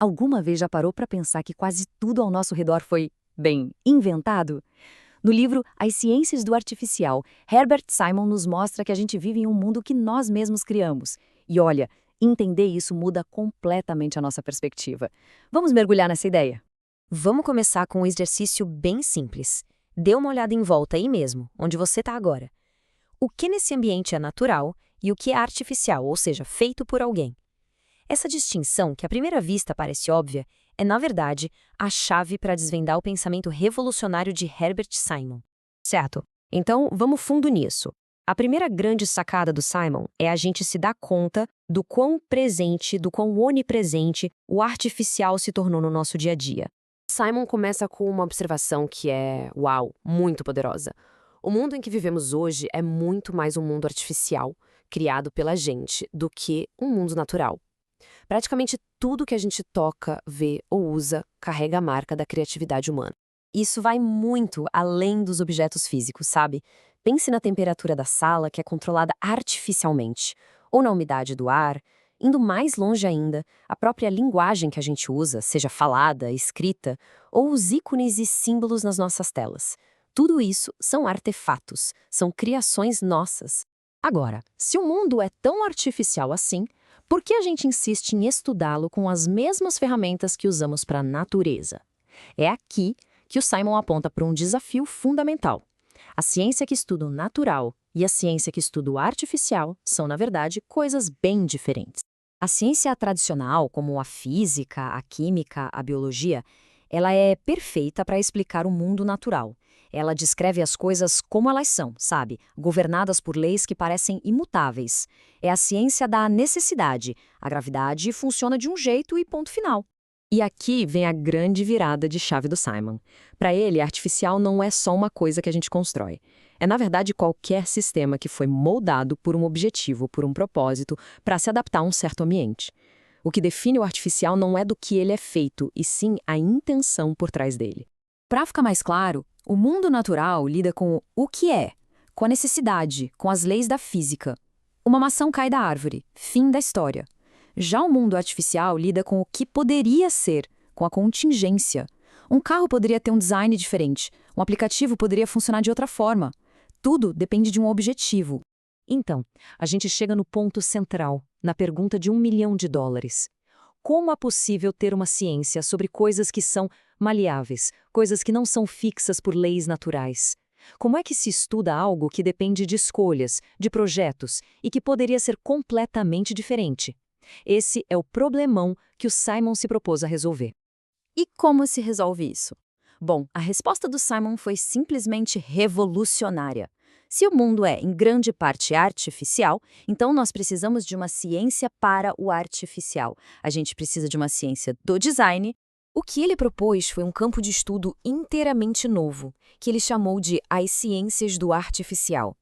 Alguma vez já parou para pensar que quase tudo ao nosso redor foi, bem, inventado? No livro As Ciências do Artificial, Herbert Simon nos mostra que a gente vive em um mundo que nós mesmos criamos. E olha, entender isso muda completamente a nossa perspectiva. Vamos mergulhar nessa ideia? Vamos começar com um exercício bem simples. Dê uma olhada em volta aí mesmo, onde você está agora. O que nesse ambiente é natural e o que é artificial, ou seja, feito por alguém? Essa distinção, que à primeira vista parece óbvia, é, na verdade, a chave para desvendar o pensamento revolucionário de Herbert Simon. Certo? Então, vamos fundo nisso. A primeira grande sacada do Simon é a gente se dar conta do quão presente, do quão onipresente o artificial se tornou no nosso dia a dia. Simon começa com uma observação que é, uau, muito poderosa. O mundo em que vivemos hoje é muito mais um mundo artificial, criado pela gente, do que um mundo natural. Praticamente tudo que a gente toca, vê ou usa carrega a marca da criatividade humana. Isso vai muito além dos objetos físicos, sabe? Pense na temperatura da sala, que é controlada artificialmente, ou na umidade do ar. Indo mais longe ainda, a própria linguagem que a gente usa, seja falada, escrita, ou os ícones e símbolos nas nossas telas. Tudo isso são artefatos, são criações nossas. Agora, se o mundo é tão artificial assim, por que a gente insiste em estudá-lo com as mesmas ferramentas que usamos para a natureza? É aqui que o Simon aponta para um desafio fundamental. A ciência que estuda o natural e a ciência que estuda o artificial são, na verdade, coisas bem diferentes. A ciência tradicional, como a física, a química, a biologia, ela é perfeita para explicar o mundo natural. Ela descreve as coisas como elas são, sabe? Governadas por leis que parecem imutáveis. É a ciência da necessidade. A gravidade funciona de um jeito e ponto final. E aqui vem a grande virada de chave do Simon. Para ele, artificial não é só uma coisa que a gente constrói. É, na verdade, qualquer sistema que foi moldado por um objetivo, por um propósito, para se adaptar a um certo ambiente. O que define o artificial não é do que ele é feito, e sim a intenção por trás dele. Para ficar mais claro, o mundo natural lida com o que é, com a necessidade, com as leis da física. Uma maçã cai da árvore, fim da história. Já o mundo artificial lida com o que poderia ser, com a contingência. Um carro poderia ter um design diferente, um aplicativo poderia funcionar de outra forma. Tudo depende de um objetivo. Então, a gente chega no ponto central, na pergunta de $1 milhão. Como é possível ter uma ciência sobre coisas que são maleáveis, coisas que não são fixas por leis naturais? Como é que se estuda algo que depende de escolhas, de projetos e que poderia ser completamente diferente? Esse é o problemão que o Simon se propôs a resolver. E como se resolve isso? Bom, a resposta do Simon foi simplesmente revolucionária. Se o mundo é, em grande parte, artificial, então nós precisamos de uma ciência para o artificial. A gente precisa de uma ciência do design. O que ele propôs foi um campo de estudo inteiramente novo, que ele chamou de as ciências do artificial.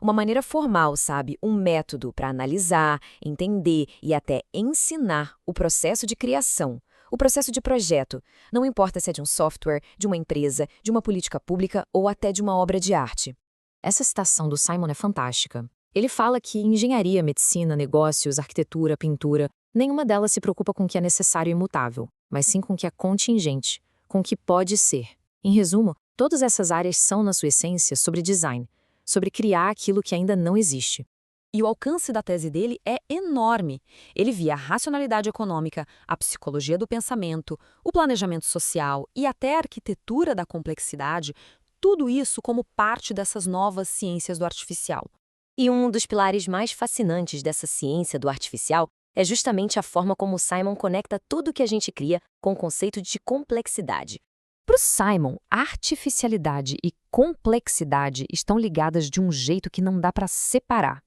Uma maneira formal, sabe? Um método para analisar, entender e até ensinar o processo de criação, o processo de projeto. Não importa se é de um software, de uma empresa, de uma política pública ou até de uma obra de arte. Essa citação do Simon é fantástica. Ele fala que engenharia, medicina, negócios, arquitetura, pintura, nenhuma delas se preocupa com o que é necessário e imutável, mas sim com o que é contingente, com o que pode ser. Em resumo, todas essas áreas são, na sua essência, sobre design, sobre criar aquilo que ainda não existe. E o alcance da tese dele é enorme. Ele via a racionalidade econômica, a psicologia do pensamento, o planejamento social e até a arquitetura da complexidade, tudo isso como parte dessas novas ciências do artificial. E um dos pilares mais fascinantes dessa ciência do artificial é justamente a forma como Simon conecta tudo o que a gente cria com o conceito de complexidade. Para o Simon, artificialidade e complexidade estão ligadas de um jeito que não dá para separar.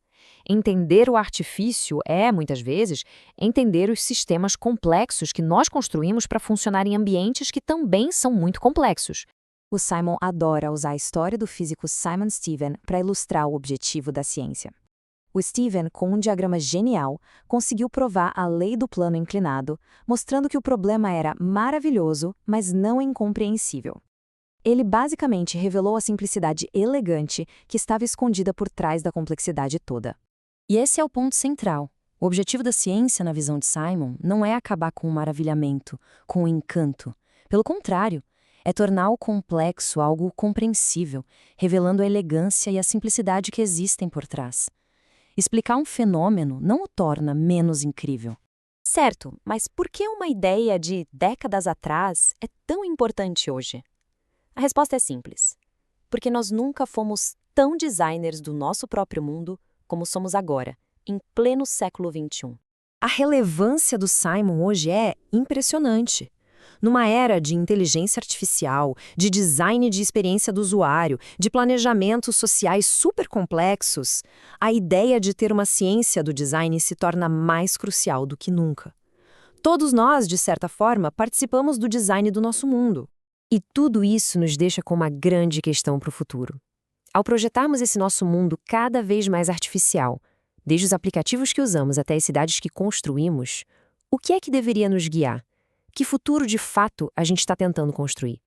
Entender o artifício é, muitas vezes, entender os sistemas complexos que nós construímos para funcionar em ambientes que também são muito complexos. O Simon adora usar a história do físico Simon Stevin para ilustrar o objetivo da ciência. O Stevin, com um diagrama genial, conseguiu provar a lei do plano inclinado, mostrando que o problema era maravilhoso, mas não incompreensível. Ele basicamente revelou a simplicidade elegante que estava escondida por trás da complexidade toda. E esse é o ponto central. O objetivo da ciência, na visão de Simon, não é acabar com o maravilhamento, com o encanto. Pelo contrário, é tornar o complexo algo compreensível, revelando a elegância e a simplicidade que existem por trás. Explicar um fenômeno não o torna menos incrível. Certo, mas por que uma ideia de décadas atrás é tão importante hoje? A resposta é simples. Porque nós nunca fomos tão designers do nosso próprio mundo como somos agora, em pleno século XXI. A relevância do Simon hoje é impressionante. Numa era de inteligência artificial, de design de experiência do usuário, de planejamentos sociais super complexos, a ideia de ter uma ciência do design se torna mais crucial do que nunca. Todos nós, de certa forma, participamos do design do nosso mundo. E tudo isso nos deixa com uma grande questão para o futuro. Ao projetarmos esse nosso mundo cada vez mais artificial, desde os aplicativos que usamos até as cidades que construímos, o que é que deveria nos guiar? Que futuro, de fato, a gente está tentando construir?